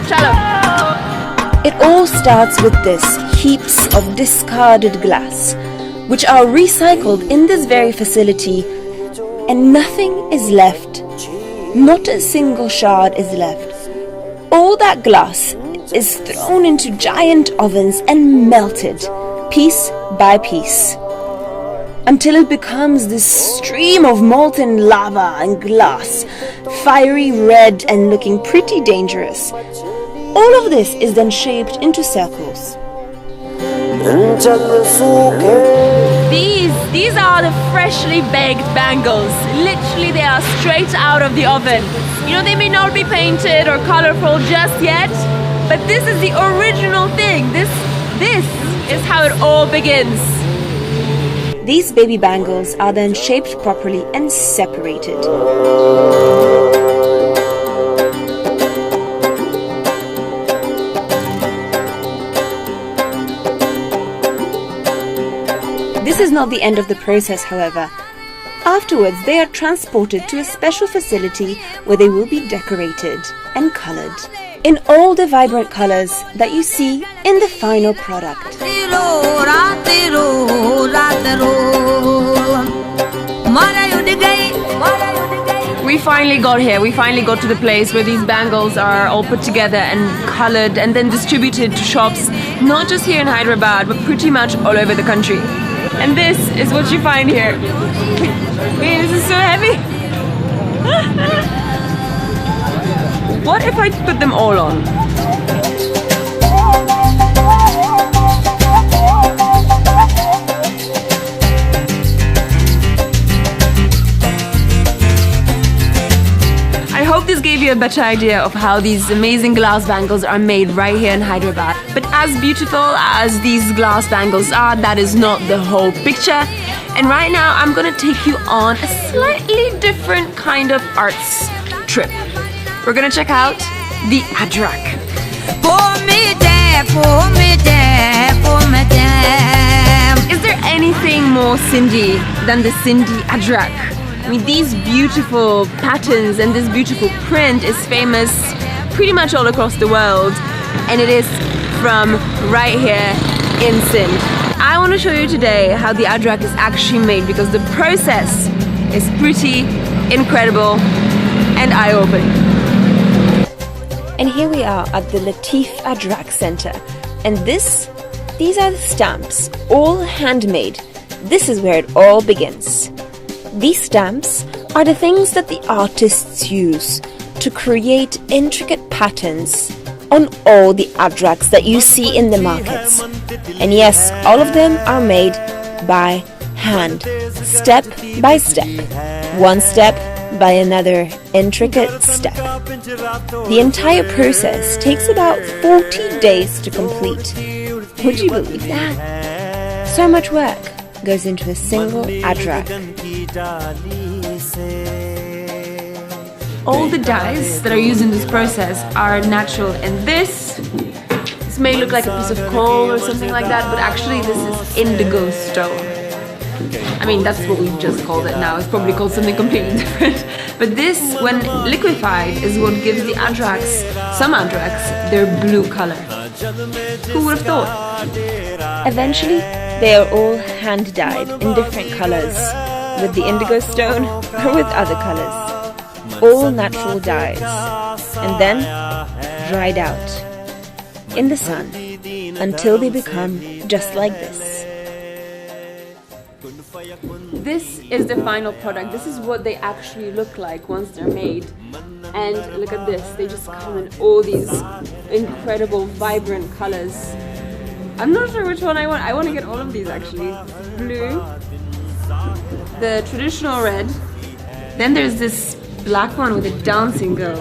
Chalo. It all starts with this heaps of discarded glass, which are recycled in this very facility, and nothing is left. Not a single shard is left. All that glass is thrown into giant ovens and melted, piece by piece, until it becomes this stream of molten lava and glass, fiery red and looking pretty dangerous. All of this is then shaped into circles. These are the freshly baked bangles. Literally, they are straight out of the oven. You know, they may not be painted or colorful just yet, but this is the original thing. This is how it all begins. These baby bangles are then shaped properly and separated. This is not the end of the process, however. Afterwards, they are transported to a special facility where they will be decorated and colored in all the vibrant colors that you see in the final product. We finally got here. We finally got to the place where these bangles are all put together and colored and then distributed to shops, not just here in Hyderabad, but pretty much all over the country. And this is what you find here. Wait, this is so heavy. What if I put them all on? I hope this gave you a better idea of how these amazing glass bangles are made right here in Hyderabad. But as beautiful as these glass bangles are, that is not the whole picture. And right now I'm gonna take you on a slightly different kind of arts trip. We're gonna check out the Adrak. Is there anything more Sindhi than the Sindhi Adrak? I mean, these beautiful patterns and this beautiful print is famous pretty much all across the world, and it is from right here in Sindh. I want to show you today how the Adrak is actually made, because the process is pretty incredible and eye-opening. And here we are at the Latif Adrak Center, and these are the stamps, all handmade. This is where it all begins. These stamps are the things that the artists use to create intricate patterns on all the Adraks that you see in the markets. And yes, all of them are made by hand, step by step, one step by another intricate step. The entire process takes about 40 days to complete. Would you believe that? So much work goes into a single Adrak. All the dyes that are used in this process are natural, and this may look like a piece of coal or something like that, but actually this is indigo stone. I mean, that's what we've just called it now. It's probably called something completely different. But this, when liquefied, is what gives the Adraks, some Adraks, their blue color. Who would have thought? Eventually, they are all hand-dyed in different colors, with the indigo stone or with other colors. All natural dyes, and then dried out in the sun until they become just like this. This is the final product. This is what they actually look like once they're made. And look at this, they just come in all these incredible vibrant colors. I'm not sure which one I want. I want to get all of these actually. Blue, the traditional red, then there's this black one with a dancing girl.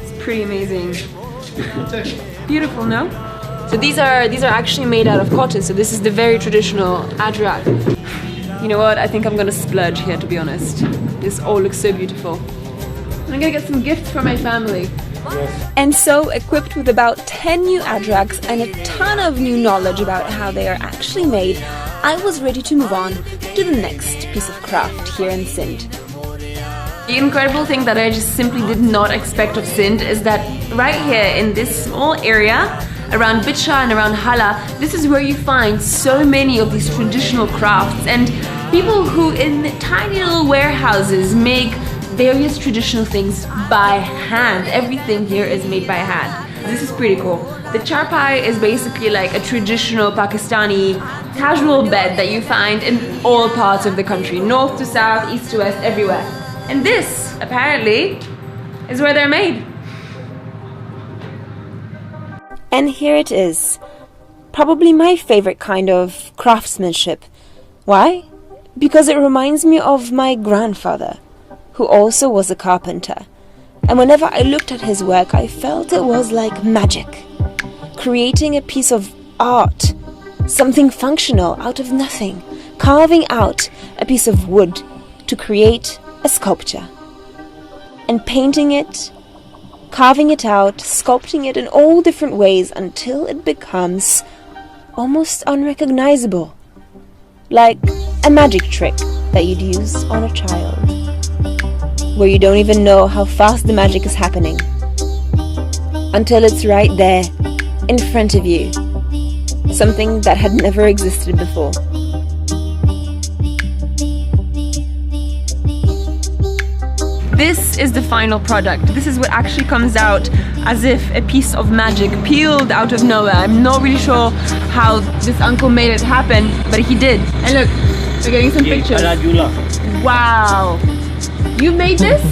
It's pretty amazing. Beautiful, no? So these are actually made out of cotton, so this is the very traditional Adrak. You know what, I think I'm gonna splurge here, to be honest. This all looks so beautiful. I'm gonna get some gifts for my family. Yes. And so, equipped with about 10 new Adraks and a ton of new knowledge about how they are actually made, I was ready to move on to the next piece of craft here in Sindh. The incredible thing that I just simply did not expect of Sindh is that right here in this small area around Bitsha and around Hala, this is where you find so many of these traditional crafts and people who in tiny little warehouses make various traditional things by hand. Everything here is made by hand. This is pretty cool. The charpai is basically like a traditional Pakistani casual bed that you find in all parts of the country, north to south, east to west, everywhere. And this, apparently, is where they're made. And here it is. Probably my favorite kind of craftsmanship. Why? Because it reminds me of my grandfather, who also was a carpenter. And whenever I looked at his work, I felt it was like magic. Creating a piece of art, something functional out of nothing. Carving out a piece of wood to create a sculpture. And painting it, carving it out, sculpting it in all different ways until it becomes almost unrecognizable. Like a magic trick that you'd use on a child, where you don't even know how fast the magic is happening until it's right there in front of you, something that had never existed before. This is the final product. This is what actually comes out as if a piece of magic peeled out of nowhere. I'm not really sure how this uncle made it happen, but he did. And look, we're getting some pictures. Wow. You made this?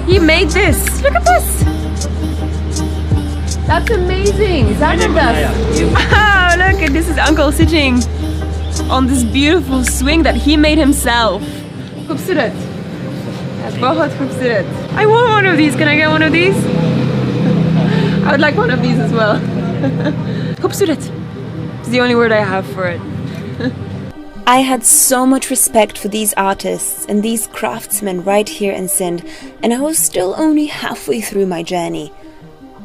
He made this. Look at this. That's amazing. Zabardast. Wow, look, and this is uncle sitting on this beautiful swing that he made himself. Khoobsurat. Bahut khoobsurat. I want one of these. Can I get one of these? I would like one of these as well. Khoobsurat. It's the only word I have for it. I had so much respect for these artists and these craftsmen right here in Sindh, and I was still only halfway through my journey.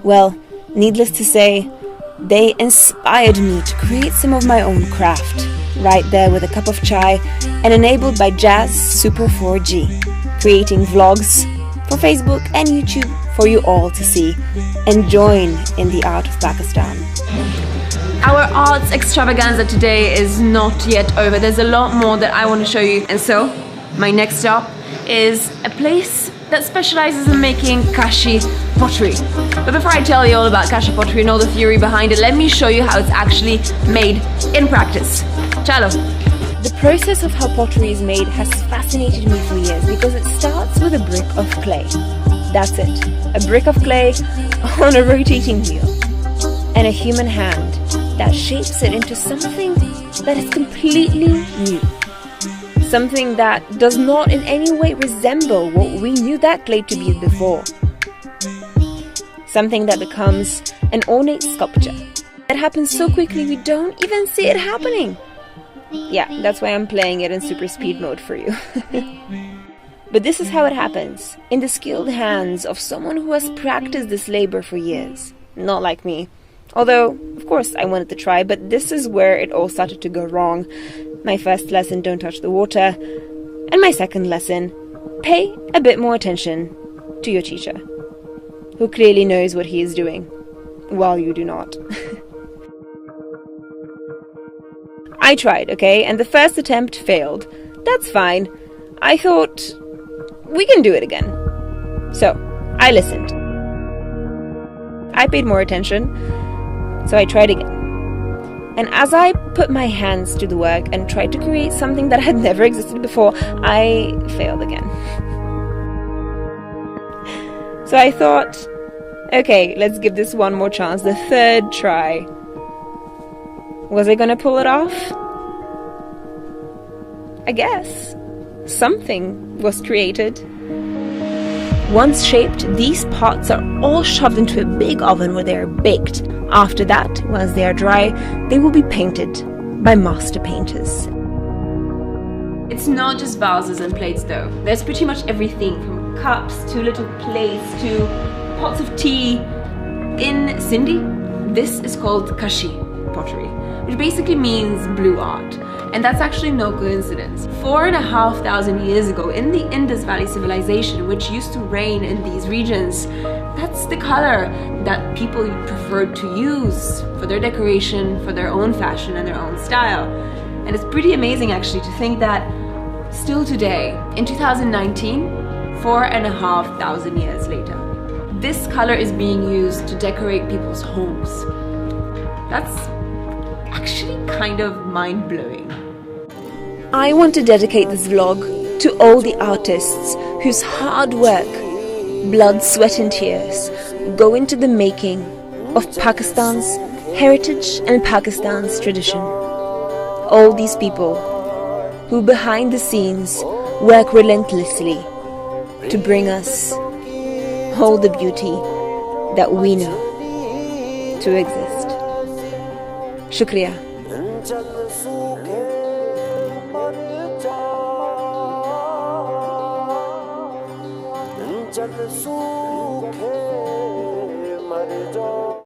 Well, needless to say, they inspired me to create some of my own craft, right there with a cup of chai and enabled by Jazz Super 4G, creating vlogs for Facebook and YouTube for you all to see and join in the art of Pakistan. Our arts extravaganza today is not yet over. There's a lot more that I want to show you. And so, my next stop is a place that specializes in making kashi pottery. But before I tell you all about kashi pottery and all the theory behind it, let me show you how it's actually made in practice. Chalo. The process of how pottery is made has fascinated me for years because it starts with a brick of clay. That's it. A brick of clay on a rotating wheel. And a human hand that shapes it into something that is completely new. Something that does not in any way resemble what we knew that clay to be before. Something that becomes an ornate sculpture. It happens so quickly we don't even see it happening. Yeah, that's why I'm playing it in super speed mode for you. But this is how it happens, in the skilled hands of someone who has practiced this labor for years. Not like me. Although, of course, I wanted to try, but this is where it all started to go wrong. My first lesson, don't touch the water. And my second lesson, pay a bit more attention to your teacher, who clearly knows what he is doing, while you do not. I tried, okay, and the first attempt failed. That's fine. I thought, we can do it again. So, I listened. I paid more attention. So I tried again. And as I put my hands to the work and tried to create something that had never existed before, I failed again. So I thought, okay, let's give this one more chance, the third try. Was I gonna pull it off? I guess. Something was created. Once shaped, these parts are all shoved into a big oven where they are baked. After that, once they are dry, they will be painted by master painters. It's not just vases and plates though. There's pretty much everything from cups to little plates to pots of tea. In Sindhi, this is called kashi pottery, which basically means blue art. And that's actually no coincidence. 4,500 years ago, in the Indus Valley civilization, which used to reign in these regions, that's the color that people preferred to use for their decoration, for their own fashion and their own style. And it's pretty amazing actually to think that still today, in 2019, 4,500 years later, this color is being used to decorate people's homes. That's actually kind of mind-blowing. I want to dedicate this vlog to all the artists whose hard work, blood, sweat and tears go into the making of Pakistan's heritage and Pakistan's tradition. All these people who behind the scenes work relentlessly to bring us all the beauty that we know to exist. Shukriya. जल सूखे मर जाओ